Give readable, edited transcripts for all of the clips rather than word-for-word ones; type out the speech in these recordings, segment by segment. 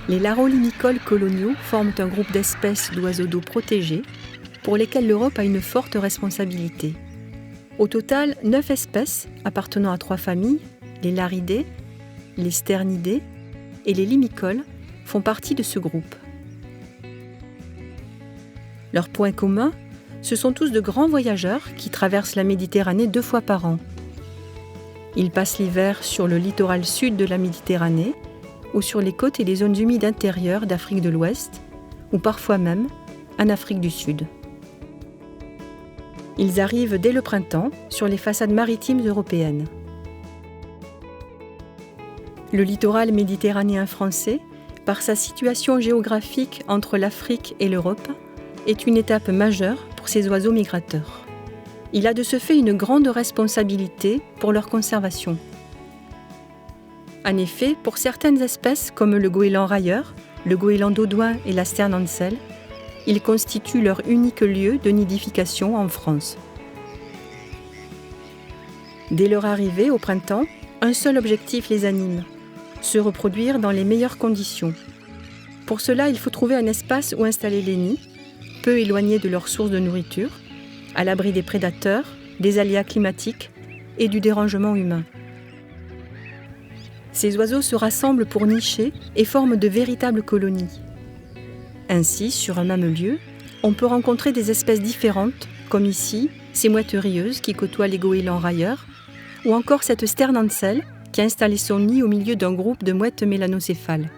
Les larolimicoles coloniaux forment un groupe d'espèces d'oiseaux d'eau protégés pour lesquels l'Europe a une forte responsabilité. Au total, 9 espèces appartenant à 3 familles, les laridés, les sternidés et les limicoles, font partie de ce groupe. Leurs points communs, ce sont tous de grands voyageurs qui traversent la Méditerranée 2 fois par an. Ils passent l'hiver sur le littoral sud de la Méditerranée ou sur les côtes et les zones humides intérieures d'Afrique de l'Ouest, ou parfois même en Afrique du Sud. Ils arrivent dès le printemps sur les façades maritimes européennes. Le littoral méditerranéen français, par sa situation géographique entre l'Afrique et l'Europe, est une étape majeure pour ces oiseaux migrateurs. Il a de ce fait une grande responsabilité pour leur conservation. En effet, pour certaines espèces comme le goéland railleur, le goéland dodoin et la sterne ancelle, ils constituent leur unique lieu de nidification en France. Dès leur arrivée au printemps, un seul objectif les anime, se reproduire dans les meilleures conditions. Pour cela, il faut trouver un espace où installer les nids, peu éloignés de leur source de nourriture, à l'abri des prédateurs, des aléas climatiques et du dérangement humain. Ces oiseaux se rassemblent pour nicher et forment de véritables colonies. Ainsi, sur un même lieu, on peut rencontrer des espèces différentes, comme ici, ces mouettes rieuses qui côtoient les goélands railleurs, ou encore cette sterne ancelle qui a installé son nid au milieu d'un groupe de mouettes mélanocéphales.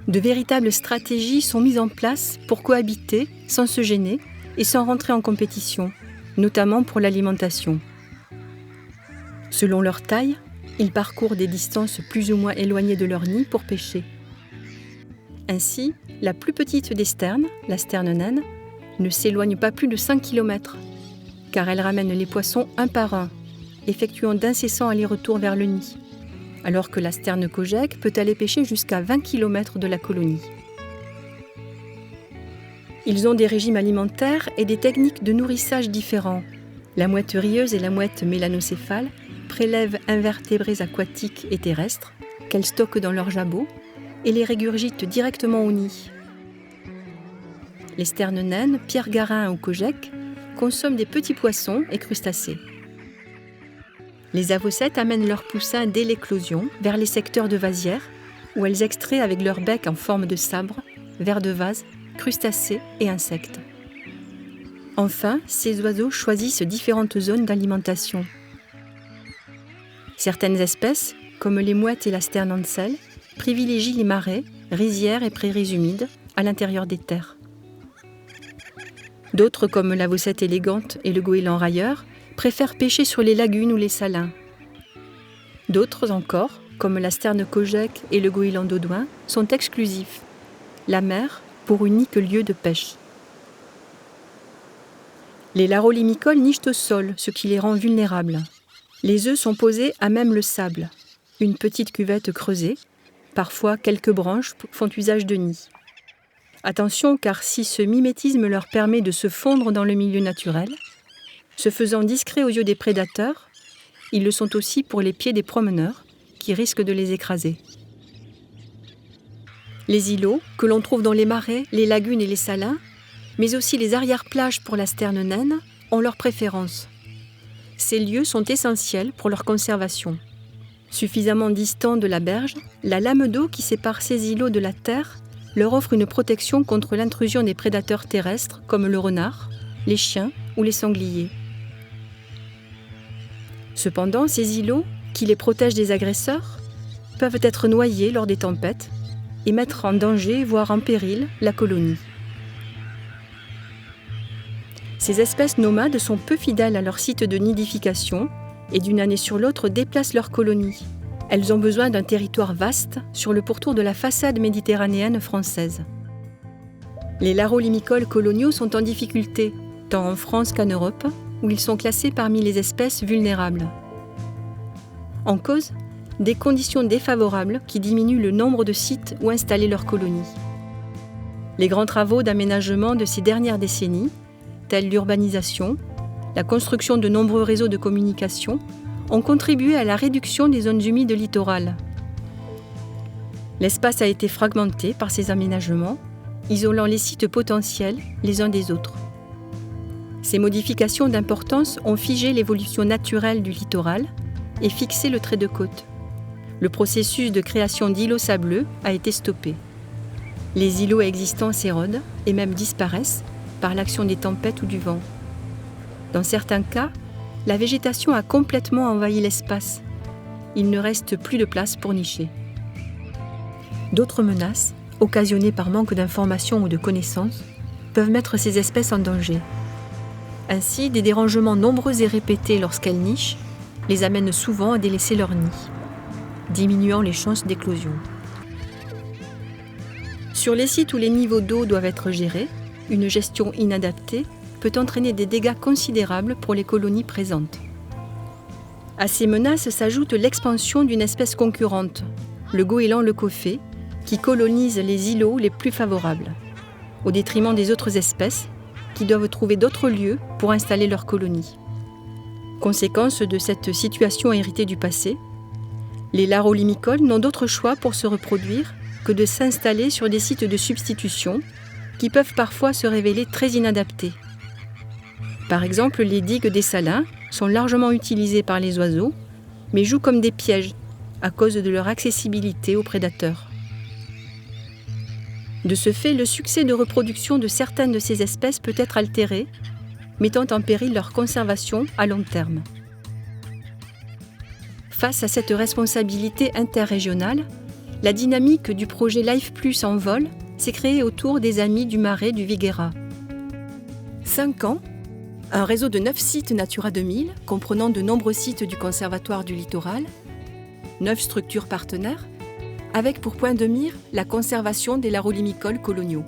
De véritables stratégies sont mises en place pour cohabiter sans se gêner et sans rentrer en compétition, notamment pour l'alimentation. Selon leur taille, ils parcourent des distances plus ou moins éloignées de leur nid pour pêcher. Ainsi, la plus petite des sternes, la sterne naine, ne s'éloigne pas plus de 5 km, car elle ramène les poissons un par un, effectuant d'incessants allers-retours vers le nid, alors que la sterne kojek peut aller pêcher jusqu'à 20 km de la colonie. Ils ont des régimes alimentaires et des techniques de nourrissage différents. La mouette rieuse et la mouette mélanocéphale prélèvent invertébrés aquatiques et terrestres qu'elles stockent dans leur jabot et les régurgitent directement au nid. Les sternes naines, pierre-garin ou kojek, consomment des petits poissons et crustacés. Les avocettes amènent leurs poussins dès l'éclosion vers les secteurs de vasières où elles extraient avec leur bec en forme de sabre, vers de vase, crustacés et insectes. Enfin, ces oiseaux choisissent différentes zones d'alimentation. Certaines espèces, comme les mouettes et la sterne ancelle, privilégient les marais, rizières et prairies humides à l'intérieur des terres. D'autres, comme l'avocette élégante et le goéland railleur, préfèrent pêcher sur les lagunes ou les salins. D'autres encore, comme la sterne kojek et le goéland dodoin, sont exclusifs. La mer pour unique lieu de pêche. Les larolimicoles nichent au sol, ce qui les rend vulnérables. Les œufs sont posés à même le sable. Une petite cuvette creusée, parfois quelques branches font usage de nid. Attention, car si ce mimétisme leur permet de se fondre dans le milieu naturel, se faisant discrets aux yeux des prédateurs, ils le sont aussi pour les pieds des promeneurs, qui risquent de les écraser. Les îlots, que l'on trouve dans les marais, les lagunes et les salins, mais aussi les arrière-plages pour la sterne naine, ont leur préférence. Ces lieux sont essentiels pour leur conservation. Suffisamment distants de la berge, la lame d'eau qui sépare ces îlots de la terre leur offre une protection contre l'intrusion des prédateurs terrestres comme le renard, les chiens ou les sangliers. Cependant, ces îlots, qui les protègent des agresseurs, peuvent être noyés lors des tempêtes et mettre en danger, voire en péril, la colonie. Ces espèces nomades sont peu fidèles à leur site de nidification et d'une année sur l'autre déplacent leur colonie. Elles ont besoin d'un territoire vaste sur le pourtour de la façade méditerranéenne française. Les larolimicoles coloniaux sont en difficulté, tant en France qu'en Europe, où ils sont classés parmi les espèces vulnérables. En cause, des conditions défavorables qui diminuent le nombre de sites où installer leurs colonies. Les grands travaux d'aménagement de ces dernières décennies, tels l'urbanisation, la construction de nombreux réseaux de communication, ont contribué à la réduction des zones humides littorales. L'espace a été fragmenté par ces aménagements, isolant les sites potentiels les uns des autres. Ces modifications d'importance ont figé l'évolution naturelle du littoral et fixé le trait de côte. Le processus de création d'îlots sableux a été stoppé. Les îlots existants s'érodent et même disparaissent par l'action des tempêtes ou du vent. Dans certains cas, la végétation a complètement envahi l'espace. Il ne reste plus de place pour nicher. D'autres menaces, occasionnées par manque d'informations ou de connaissances, peuvent mettre ces espèces en danger. Ainsi, des dérangements nombreux et répétés lorsqu'elles nichent les amènent souvent à délaisser leur nid, diminuant les chances d'éclosion. Sur les sites où les niveaux d'eau doivent être gérés, une gestion inadaptée peut entraîner des dégâts considérables pour les colonies présentes. À ces menaces s'ajoute l'expansion d'une espèce concurrente, le goéland leucophée, qui colonise les îlots les plus favorables, au détriment des autres espèces qui doivent trouver d'autres lieux pour installer leurs colonies. Conséquence de cette situation héritée du passé, les larolimicoles n'ont d'autre choix pour se reproduire que de s'installer sur des sites de substitution qui peuvent parfois se révéler très inadaptés. Par exemple, les digues des salins sont largement utilisées par les oiseaux, mais jouent comme des pièges à cause de leur accessibilité aux prédateurs. De ce fait, le succès de reproduction de certaines de ces espèces peut être altéré, mettant en péril leur conservation à long terme. Face à cette responsabilité interrégionale, la dynamique du projet Life Plus en vol s'est créée autour des Amis du Marais du Viguera. 5 ans, un réseau de 9 sites Natura 2000, comprenant de nombreux sites du Conservatoire du Littoral, 9 structures partenaires, avec pour point de mire la conservation des larolimicoles coloniaux.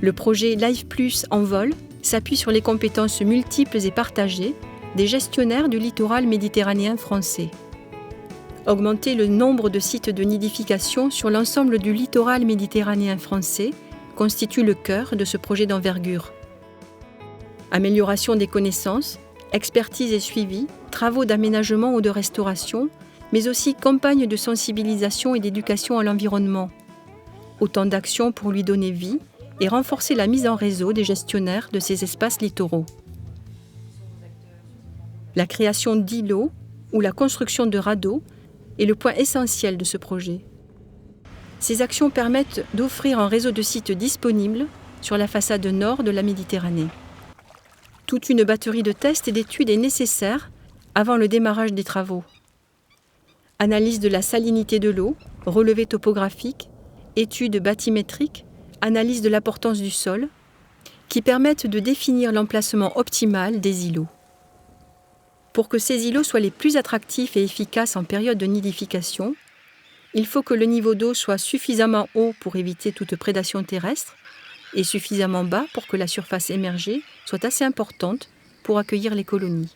Le projet Life Plus en vol s'appuie sur les compétences multiples et partagées des gestionnaires du littoral méditerranéen français. Augmenter le nombre de sites de nidification sur l'ensemble du littoral méditerranéen français constitue le cœur de ce projet d'envergure. Amélioration des connaissances, expertise et suivi, travaux d'aménagement ou de restauration, mais aussi campagne de sensibilisation et d'éducation à l'environnement. Autant d'actions pour lui donner vie et renforcer la mise en réseau des gestionnaires de ces espaces littoraux. La création d'îlots ou la construction de radeaux est le point essentiel de ce projet. Ces actions permettent d'offrir un réseau de sites disponibles sur la façade nord de la Méditerranée. Toute une batterie de tests et d'études est nécessaire avant le démarrage des travaux. Analyse de la salinité de l'eau, relevés topographiques, études bathymétriques, analyse de l'importance du sol, qui permettent de définir l'emplacement optimal des îlots. Pour que ces îlots soient les plus attractifs et efficaces en période de nidification, il faut que le niveau d'eau soit suffisamment haut pour éviter toute prédation terrestre et suffisamment bas pour que la surface émergée soit assez importante pour accueillir les colonies.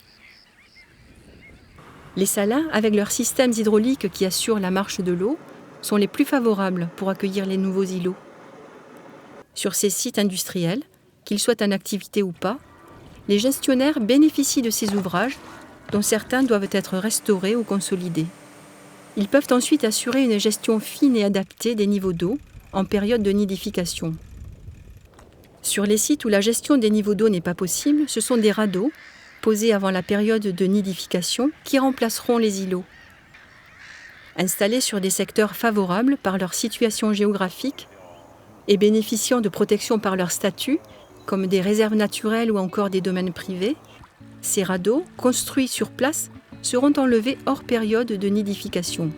Les salins, avec leurs systèmes hydrauliques qui assurent la marche de l'eau, sont les plus favorables pour accueillir les nouveaux îlots. Sur ces sites industriels, qu'ils soient en activité ou pas, les gestionnaires bénéficient de ces ouvrages, dont certains doivent être restaurés ou consolidés. Ils peuvent ensuite assurer une gestion fine et adaptée des niveaux d'eau en période de nidification. Sur les sites où la gestion des niveaux d'eau n'est pas possible, ce sont des radeaux, posés avant la période de nidification, qui remplaceront les îlots. Installés sur des secteurs favorables par leur situation géographique et bénéficiant de protection par leur statut, comme des réserves naturelles ou encore des domaines privés, ces radeaux, construits sur place, seront enlevés hors période de nidification.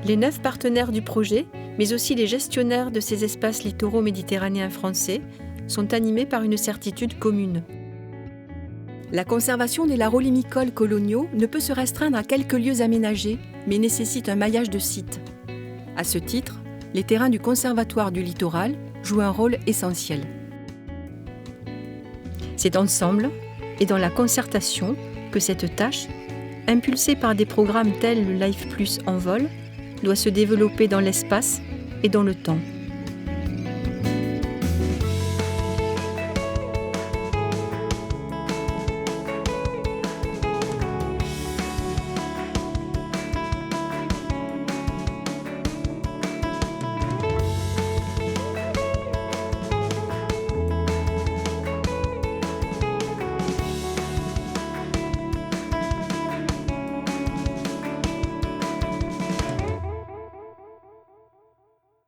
Les 9 partenaires du projet, mais aussi les gestionnaires de ces espaces littoraux méditerranéens français, sont animés par une certitude commune. La conservation des larolimicoles coloniaux ne peut se restreindre à quelques lieux aménagés, mais nécessite un maillage de sites. À ce titre, les terrains du Conservatoire du Littoral jouent un rôle essentiel. C'est ensemble et dans la concertation que cette tâche, impulsée par des programmes tels le Life Plus en vol, doit se développer dans l'espace et dans le temps.